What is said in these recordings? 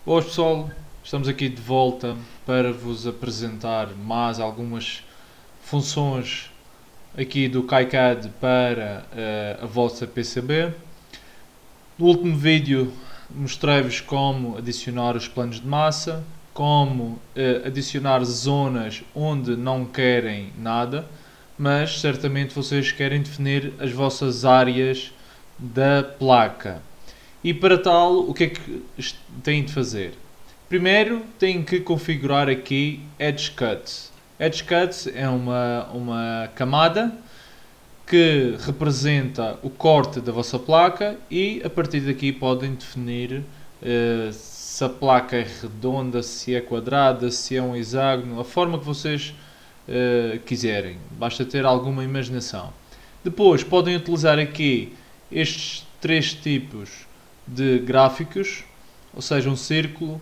Boas pessoal, estamos aqui de volta para vos apresentar mais algumas funções aqui do KiCad para a vossa PCB. No último vídeo mostrei-vos como adicionar os planos de massa, como adicionar zonas onde não querem nada, mas certamente vocês querem definir as vossas áreas da placa. E para tal, o que é que têm de fazer? Primeiro, têm que configurar aqui Edge Cut. Edge Cut é uma camada que representa o corte da vossa placa e a partir daqui podem definir se a placa é redonda, se é quadrada, se é um hexágono, a forma que vocês quiserem. Basta ter alguma imaginação. Depois podem utilizar aqui estes três tipos de gráficos, ou seja, um círculo,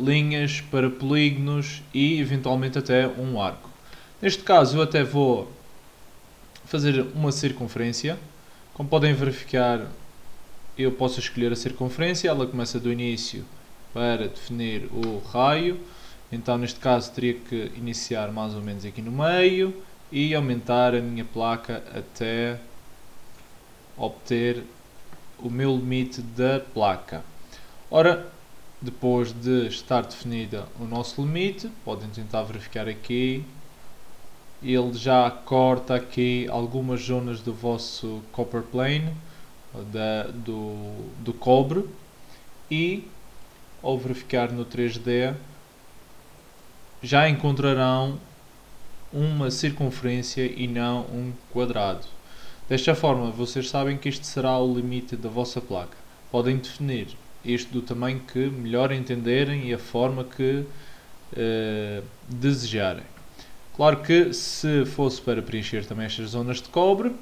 linhas para polígonos e eventualmente até um arco. Neste caso eu até vou fazer uma circunferência. Como podem verificar, eu posso escolher a circunferência, ela começa do início para definir o raio. Então neste caso teria que iniciar mais ou menos aqui no meio e aumentar a minha placa até obter o meu limite da placa. Ora, depois de estar definida o nosso limite, podem tentar verificar aqui, ele já corta aqui algumas zonas do vosso copper plane, do cobre, e ao verificar no 3D já encontrarão uma circunferência e não um quadrado. Desta forma, vocês sabem que este será o limite da vossa placa. Podem definir isto do tamanho que melhor entenderem e a forma que desejarem. Claro que se fosse para preencher também estas zonas de cobre,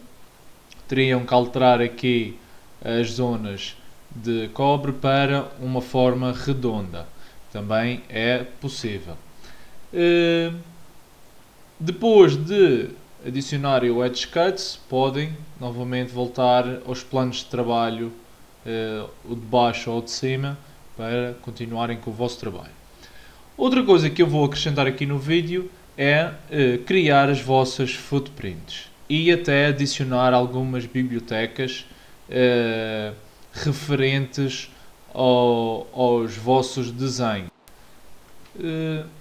teriam que alterar aqui as zonas de cobre para uma forma redonda. Também é possível. Depois de adicionarem o Edge Cut, podem novamente voltar aos planos de trabalho, o de baixo ou de cima, para continuarem com o vosso trabalho. Outra coisa que eu vou acrescentar aqui no vídeo é criar as vossas footprints e até adicionar algumas bibliotecas referentes aos vossos desenhos.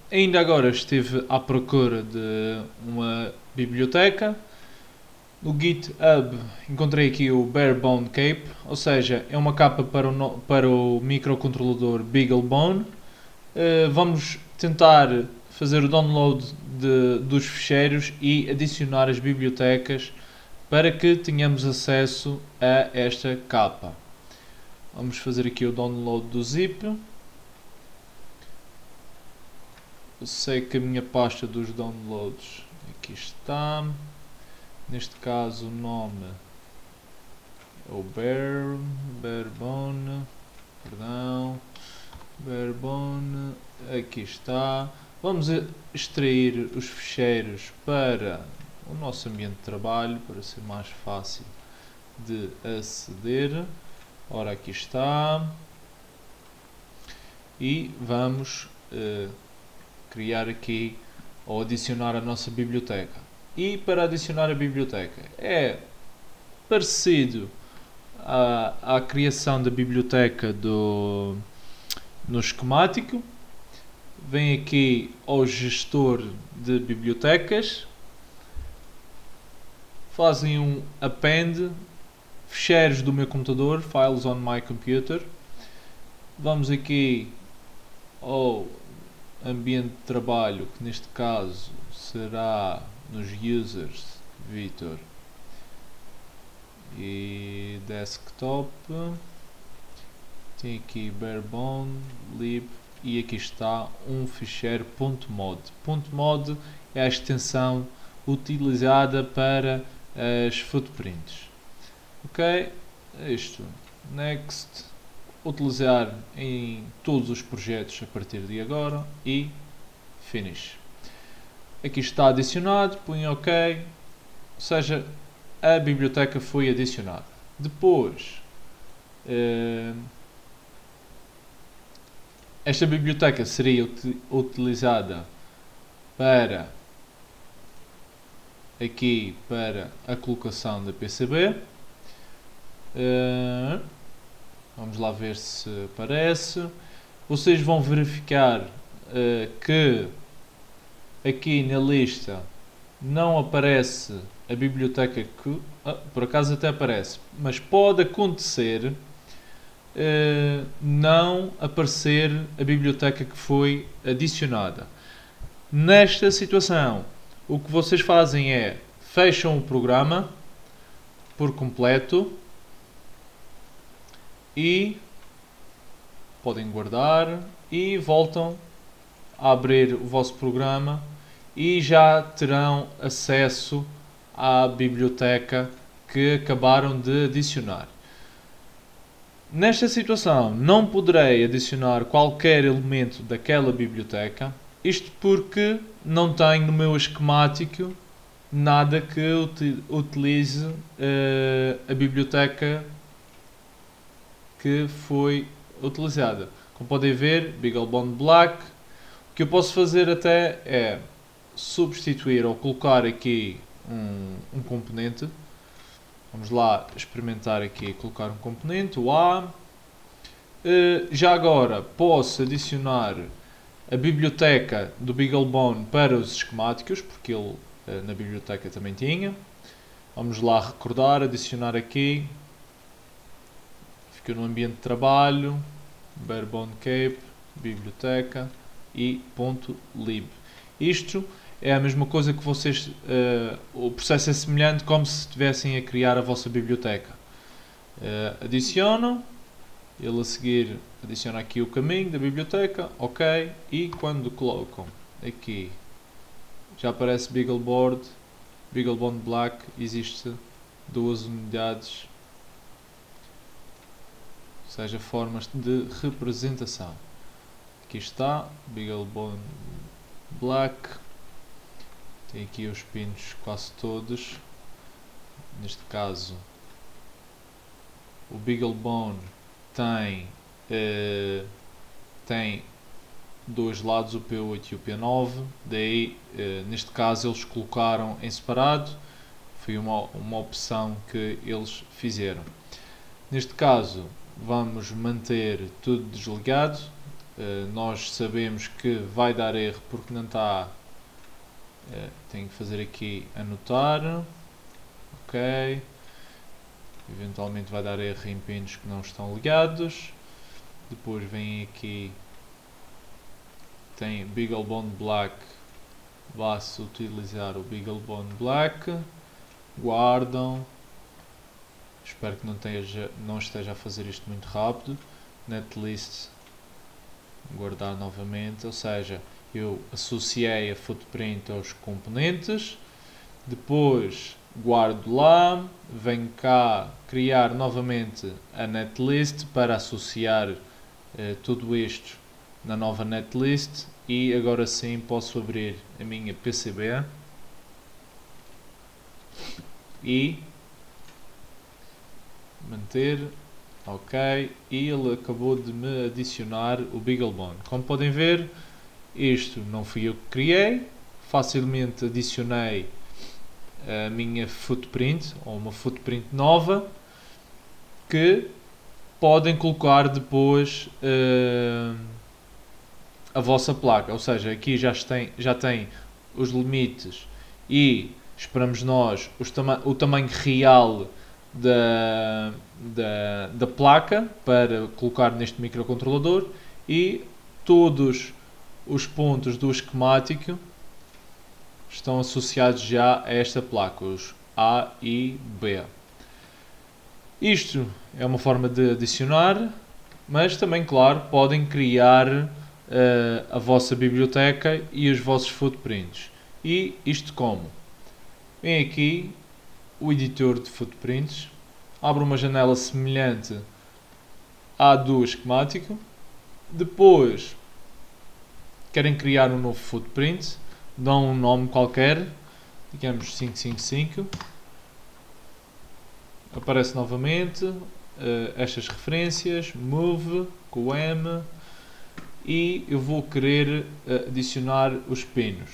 Ainda agora estive à procura de uma biblioteca. No GitHub encontrei aqui o Barebone Cape, ou seja, é uma capa para o microcontrolador BeagleBone. Vamos tentar fazer o download dos ficheiros e adicionar as bibliotecas para que tenhamos acesso a esta capa. Vamos fazer aqui o download do zip. Eu sei que a minha pasta dos downloads aqui está. Neste caso o nome é o Barebone, aqui está. Vamos extrair os ficheiros para o nosso ambiente de trabalho, para ser mais fácil de aceder. Ora, aqui está. E vamos criar aqui ou adicionar a nossa biblioteca. E para adicionar a biblioteca é parecido à criação da biblioteca no esquemático. Vem aqui ao gestor de bibliotecas, fazem um append, ficheiros do meu computador, files on my computer. Vamos aqui ao ambiente de trabalho, que neste caso será nos users, Vitor, e desktop. Tem aqui barebone, lib, e aqui está um ficheiro .mod. .mod é a extensão utilizada para as footprints. Ok, isto, next, utilizar em todos os projetos a partir de agora e finish. Aqui está adicionado, põe OK, ou seja, a biblioteca foi adicionada. Depois esta biblioteca seria utilizada para a colocação da PCB. Vamos lá ver se aparece. Vocês vão verificar que aqui na lista não aparece a biblioteca que... por acaso até aparece, mas pode acontecer não aparecer a biblioteca que foi adicionada. Nesta situação, o que vocês fazem é fecham o programa por completo e podem guardar e voltam a abrir o vosso programa e já terão acesso à biblioteca que acabaram de adicionar. Nesta situação, não poderei adicionar qualquer elemento daquela biblioteca, isto porque não tenho no meu esquemático nada que utilize a biblioteca que foi utilizada. Como podem ver, BeagleBone Black. O que eu posso fazer até é substituir ou colocar aqui um componente. Vamos lá experimentar aqui colocar um componente, o A. Já agora posso adicionar a biblioteca do BeagleBone para os esquemáticos, porque ele na biblioteca também tinha. Vamos lá recordar, adicionar aqui. Fica no ambiente de trabalho, barebone cape, biblioteca e .lib. Isto é a mesma coisa que vocês... o processo é semelhante como se estivessem a criar a vossa biblioteca. Adicionam, ele a seguir adiciona aqui o caminho da biblioteca, ok, e quando colocam aqui, já aparece BeagleBoard, BeagleBone Black, existe 2 unidades, ou seja, formas de representação. Aqui está, BeagleBone Black, tem aqui os pinos quase todos, neste caso o BeagleBone tem 2 lados, o P8 e o P9, daí neste caso eles colocaram em separado, foi uma opção que eles fizeram. Neste caso vamos manter tudo desligado, nós sabemos que vai dar erro porque não está, tenho que fazer aqui anotar, ok, eventualmente vai dar erro em pinos que não estão ligados. Depois vem aqui, tem BeagleBone Black, vai-se utilizar o BeagleBone Black, guardam, espero que não esteja a fazer isto muito rápido, netlist, guardar novamente, ou seja, eu associei a footprint aos componentes, depois guardo lá, venho cá criar novamente a netlist para associar tudo isto na nova netlist e agora sim posso abrir a minha PCB e manter, ok, e ele acabou de me adicionar o BeagleBone. Como podem ver, isto não fui eu que criei, facilmente adicionei a minha footprint, ou uma footprint nova, que podem colocar depois a vossa placa, ou seja, aqui já tem os limites e esperamos nós o tamanho real da placa para colocar neste microcontrolador e todos os pontos do esquemático estão associados já a esta placa, os A e B. Isto é uma forma de adicionar, mas também, claro, podem criar a vossa biblioteca e os vossos footprints. E isto como? Vem aqui o editor de footprints, abre uma janela semelhante à do esquemático, depois querem criar um novo footprint, dão um nome qualquer, digamos 555, aparece novamente estas referências, move, com o M, e eu vou querer adicionar os pinos.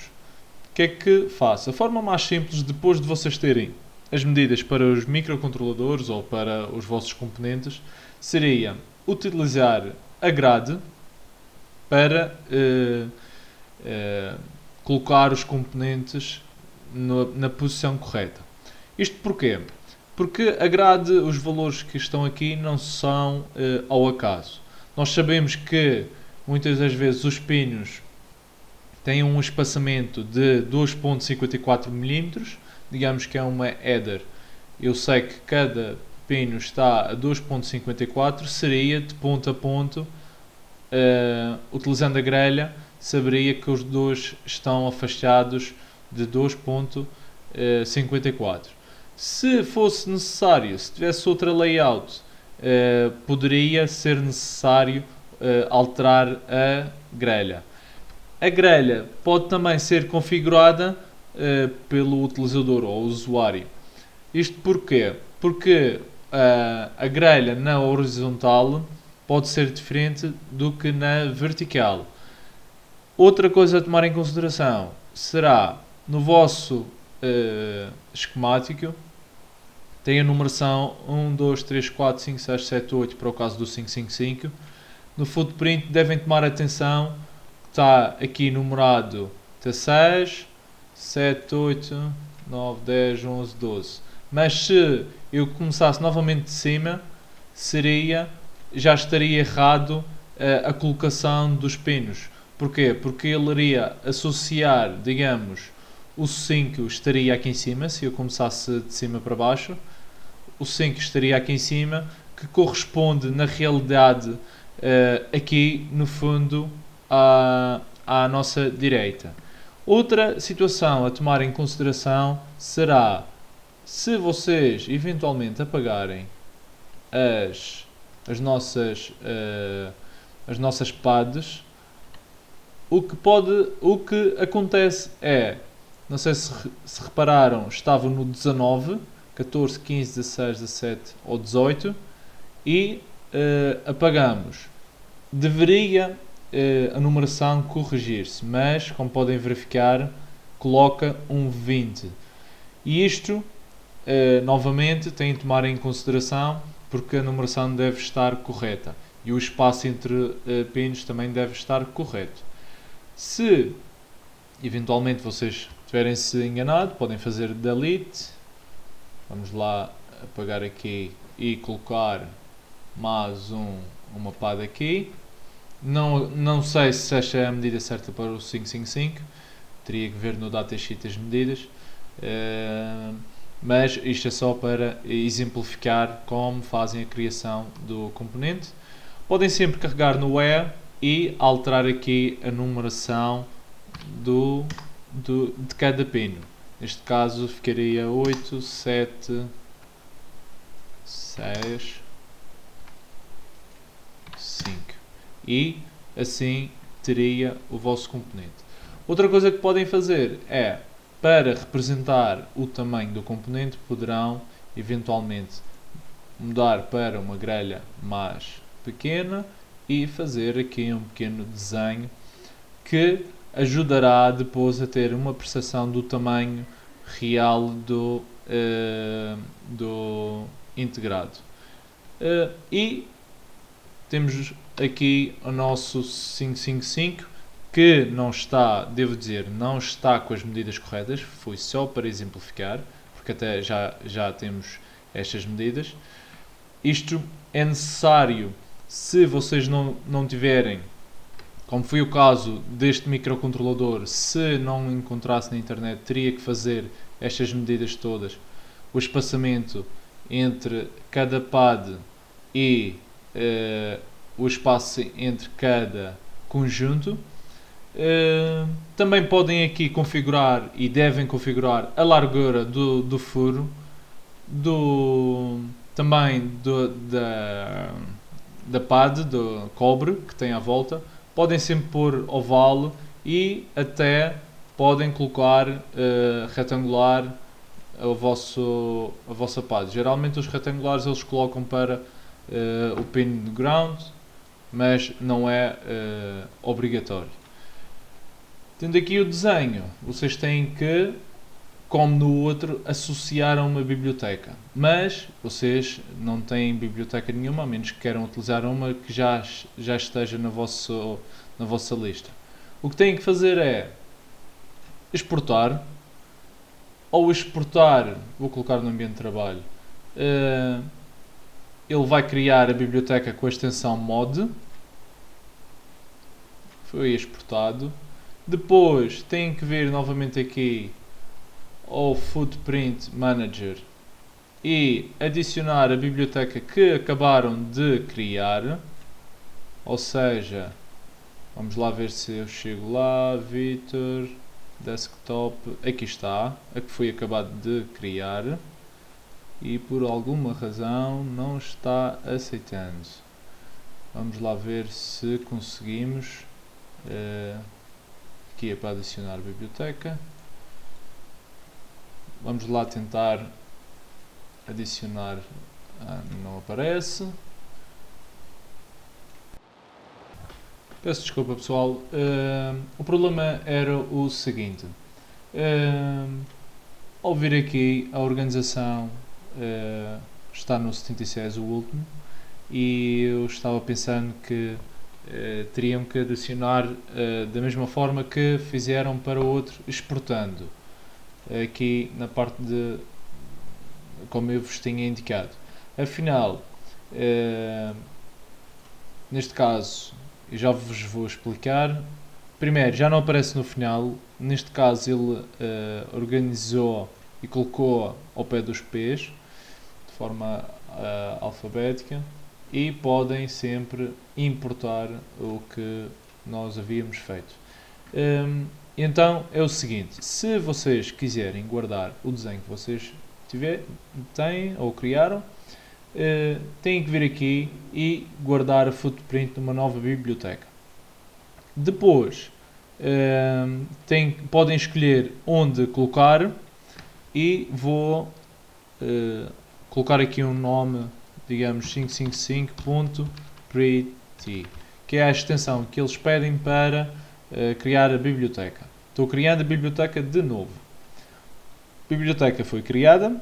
O que é que faço? A forma mais simples, depois de vocês terem as medidas para os microcontroladores ou para os vossos componentes, seria utilizar a grade para colocar os componentes na posição correta. Isto porquê? Porque a grade, os valores que estão aqui não são ao acaso. Nós sabemos que muitas das vezes os pinos têm um espaçamento de 2.54 mm, digamos que é uma header. Eu sei que cada pino está a 2.54, seria de ponto a ponto, utilizando a grelha, saberia que os dois estão afastados de 2.54. Se fosse necessário, se tivesse outra layout, poderia ser necessário alterar a grelha. A grelha pode também ser configurada pelo utilizador ou usuário. Isto porquê? Porque a grelha na horizontal pode ser diferente do que na vertical. Outra coisa a tomar em consideração será, no vosso esquemático, tem a numeração 1, 2, 3, 4, 5, 6, 7, 8 para o caso do 555. No footprint devem tomar atenção, está aqui numerado T6, 7, 8, 9, 10, 11, 12. Mas se eu começasse novamente de cima, já estaria errado a colocação dos pinos. Porquê? Porque ele iria associar, digamos, o 5 estaria aqui em cima, se eu começasse de cima para baixo, o 5 estaria aqui em cima, que corresponde na realidade aqui no fundo à nossa direita. Outra situação a tomar em consideração será, se vocês eventualmente apagarem as nossas pads, o que acontece é, não sei se repararam, estavam no 19, 14, 15, 16, 17 ou 18 e apagamos. Deveria a numeração corrigir-se, mas como podem verificar, coloca um 20. E isto, novamente, tem de tomar em consideração porque a numeração deve estar correta e o espaço entre pinos também deve estar correto. Se eventualmente vocês tiverem-se enganado, podem fazer delete. Vamos lá apagar aqui e colocar mais uma pad aqui. Não sei se esta é a medida certa para o 555, teria que ver no datasheet as medidas, mas isto é só para exemplificar como fazem a criação do componente. Podem sempre carregar no where e alterar aqui a numeração de cada pino. Neste caso ficaria 8, 7, 6, 5 e assim teria o vosso componente. Outra coisa que podem fazer é, para representar o tamanho do componente, poderão eventualmente mudar para uma grelha mais pequena e fazer aqui um pequeno desenho que ajudará depois a ter uma percepção do tamanho real do integrado. E temos aqui o nosso 555 que não está, devo dizer, não está com as medidas corretas, foi só para exemplificar, porque até já temos estas medidas. Isto é necessário se vocês não tiverem, como foi o caso deste microcontrolador, se não encontrasse na internet, teria que fazer estas medidas todas, o espaçamento entre cada pad e o espaço entre cada conjunto. Também podem aqui configurar e devem configurar a largura do furo, também da pad do cobre que tem à volta. Podem sempre pôr oval e até podem colocar retangular a vossa pad. Geralmente os retangulares eles colocam para o pin de ground, mas não é obrigatório. Tendo aqui o desenho, vocês têm que, como no outro, associar a uma biblioteca. Mas vocês não têm biblioteca nenhuma, a menos que queiram utilizar uma que já esteja na vossa lista. O que têm que fazer é exportar, ou exportar, vou colocar no ambiente de trabalho, ele vai criar a biblioteca com a extensão mod, foi exportado. Depois tem que vir novamente aqui ao Footprint Manager e adicionar a biblioteca que acabaram de criar, ou seja, vamos lá ver se eu chego lá, Vitor, Desktop, aqui está, a que foi acabado de criar e por alguma razão não está aceitando. Vamos lá ver se conseguimos. Aqui é para adicionar a biblioteca. Vamos lá tentar adicionar. Não aparece. Peço desculpa, pessoal. O problema era o seguinte. Ao vir aqui, a organização está no 76, o último, e eu estava pensando que teriam que adicionar da mesma forma que fizeram para o outro, exportando aqui na parte de como eu vos tinha indicado. Afinal, neste caso, eu já vos vou explicar. Primeiro, já não aparece no final. Neste caso, ele organizou e colocou ao pé dos P's de forma alfabética, e podem sempre importar o que nós havíamos feito. Então é o seguinte: se vocês quiserem guardar o desenho que vocês têm ou criaram, têm que vir aqui e guardar a footprint numa nova biblioteca. Depois podem escolher onde colocar, e vou colocar aqui um nome, digamos 555.pretty, que é a extensão que eles pedem para criar a biblioteca. Estou criando a biblioteca de novo. A biblioteca foi criada.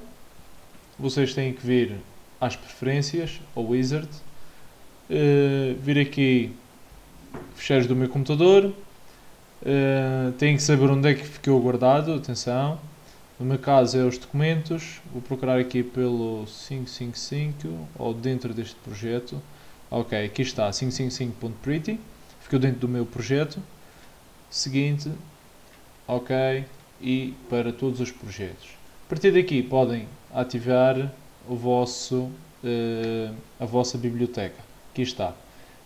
Vocês têm que vir às preferências, ao wizard, vir aqui fecheiros do meu computador, têm que saber onde é que ficou guardado, atenção. No meu caso é os documentos, vou procurar aqui pelo 555 ou dentro deste projeto. Ok, aqui está, 555.pretty, ficou dentro do meu projeto. Seguinte, ok, e para todos os projetos. A partir daqui podem ativar a vossa biblioteca. Aqui está.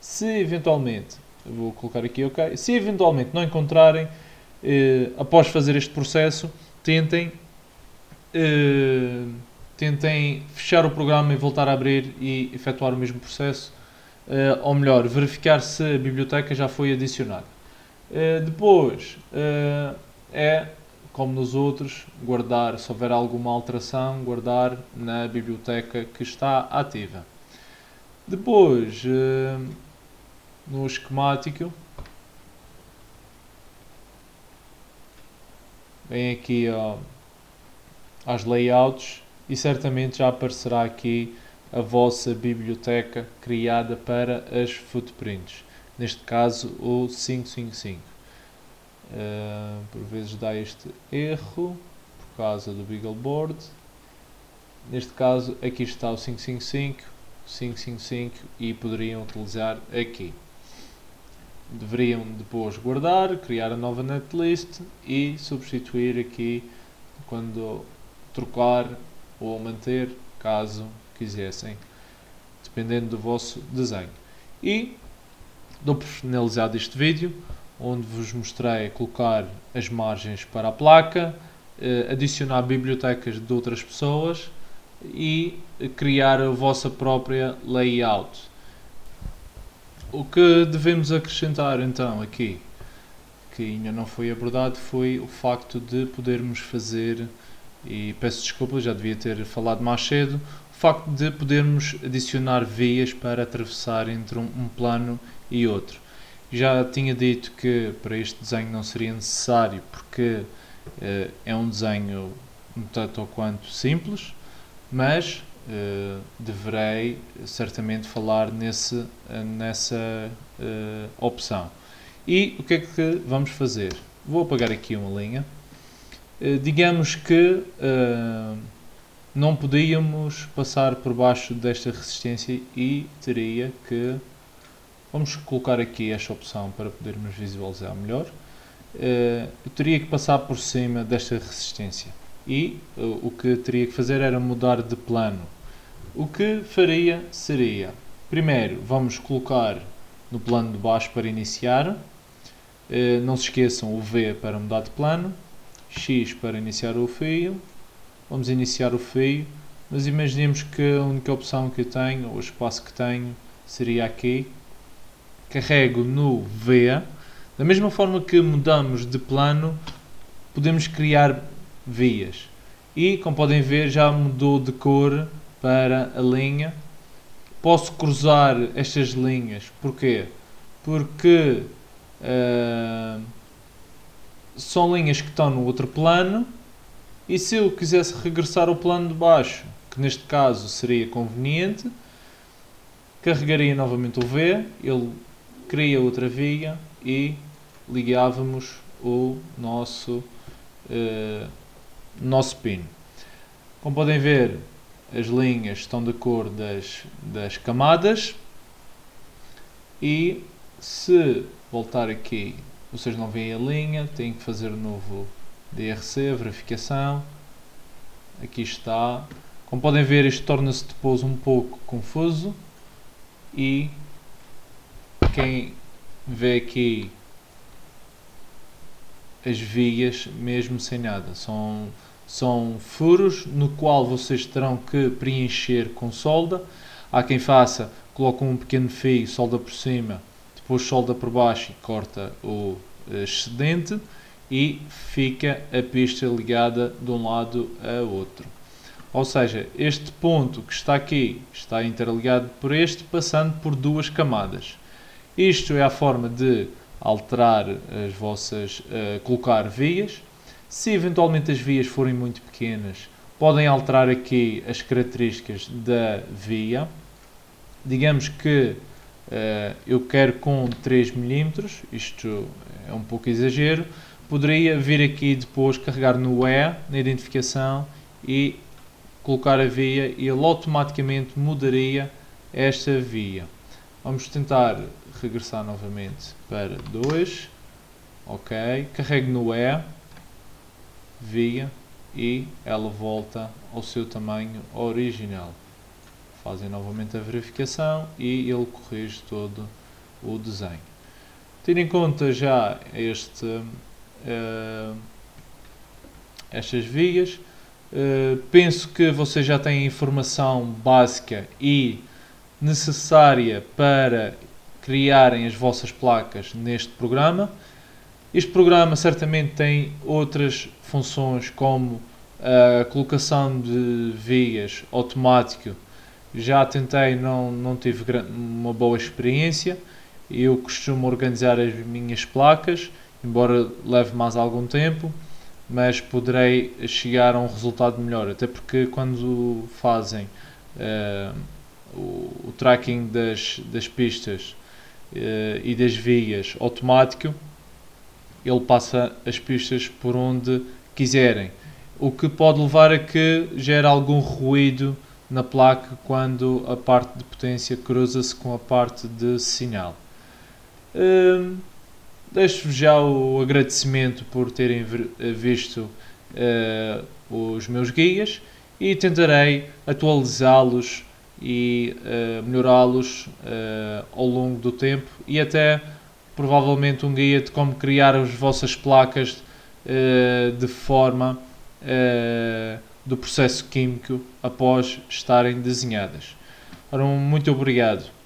Se eventualmente, vou colocar aqui ok, se eventualmente não encontrarem, após fazer este processo, tentem fechar o programa e voltar a abrir e efetuar o mesmo processo, ou melhor, verificar se a biblioteca já foi adicionada. Depois, como nos outros, guardar, se houver alguma alteração, guardar na biblioteca que está ativa. Depois, no esquemático, vem aqui às layouts e certamente já aparecerá aqui a vossa biblioteca criada para as footprints. Neste caso, o 555. Por vezes dá este erro por causa do Beagleboard. Neste caso, aqui está o 555 e poderiam utilizar aqui. Deveriam depois guardar, criar a nova netlist e substituir aqui quando trocar ou manter, caso quisessem, dependendo do vosso desenho. E dou por finalizado este vídeo, onde vos mostrei colocar as margens para a placa, adicionar bibliotecas de outras pessoas e criar a vossa própria layout. O que devemos acrescentar então aqui, que ainda não foi abordado, foi o facto de podermos fazer, e peço desculpa, já devia ter falado mais cedo, o facto de podermos adicionar vias para atravessar entre um plano e outro. Já tinha dito que para este desenho não seria necessário porque é um desenho um tanto ou quanto simples, mas deverei certamente falar nessa opção. E o que é que vamos fazer? Vou apagar aqui uma linha. Digamos que não podíamos passar por baixo desta resistência e teria que... Vamos colocar aqui esta opção para podermos visualizar melhor. Eu teria que passar por cima desta resistência e o que teria que fazer era mudar de plano. O que faria seria, primeiro vamos colocar no plano de baixo para iniciar, não se esqueçam o V para mudar de plano, X para iniciar o fio, vamos iniciar o fio, mas imaginemos que a única opção que eu tenho, o espaço que tenho, seria aqui, carrego no V, da mesma forma que mudamos de plano, podemos criar vias, e como podem ver já mudou de cor para a linha. Posso cruzar estas linhas, porquê? Porque são linhas que estão no outro plano, e se eu quisesse regressar ao plano de baixo, que neste caso seria conveniente, carregaria novamente o V, ele cria outra via e ligávamos o nosso pino. Como podem ver, as linhas estão da cor das camadas, e se voltar aqui, vocês não veem a linha, têm que fazer um novo DRC, verificação. Aqui está. Como podem ver, isto torna-se depois um pouco confuso, e quem vê aqui as vias mesmo sem nada, são furos no qual vocês terão que preencher com solda. Há quem faça, coloca um pequeno fio, solda por cima, depois solda por baixo e corta o excedente, e fica a pista ligada de um lado a outro. Ou seja, este ponto que está aqui está interligado por este, passando por duas camadas. Isto é a forma de alterar as vossas, colocar vias. Se eventualmente as vias forem muito pequenas, podem alterar aqui as características da via. Digamos que eu quero com 3 mm, isto é um pouco exagero, poderia vir aqui depois carregar no E, na identificação, e colocar a via, e ele automaticamente mudaria esta via. Vamos tentar regressar novamente para 2, ok, carrego no E, via, e ela volta ao seu tamanho original. Fazem novamente a verificação e ele corrige todo o desenho. Tendo em conta já estas vias, penso que vocês já têm informação básica e necessária para criarem as vossas placas neste programa. Este programa certamente tem outras funções, como a colocação de vias automático. Já tentei, não tive uma boa experiência. Eu costumo organizar as minhas placas, embora leve mais algum tempo, mas poderei chegar a um resultado melhor, até porque quando fazem o tracking das pistas e das vias automático, ele passa as pistas por onde quiserem, o que pode levar a que gere algum ruído na placa quando a parte de potência cruza-se com a parte de sinal. Deixo-vos já o agradecimento por terem visto os meus guias, e tentarei atualizá-los e melhorá-los ao longo do tempo, e até provavelmente um guia de como criar as vossas placas de forma do processo químico após estarem desenhadas. Ora, muito obrigado.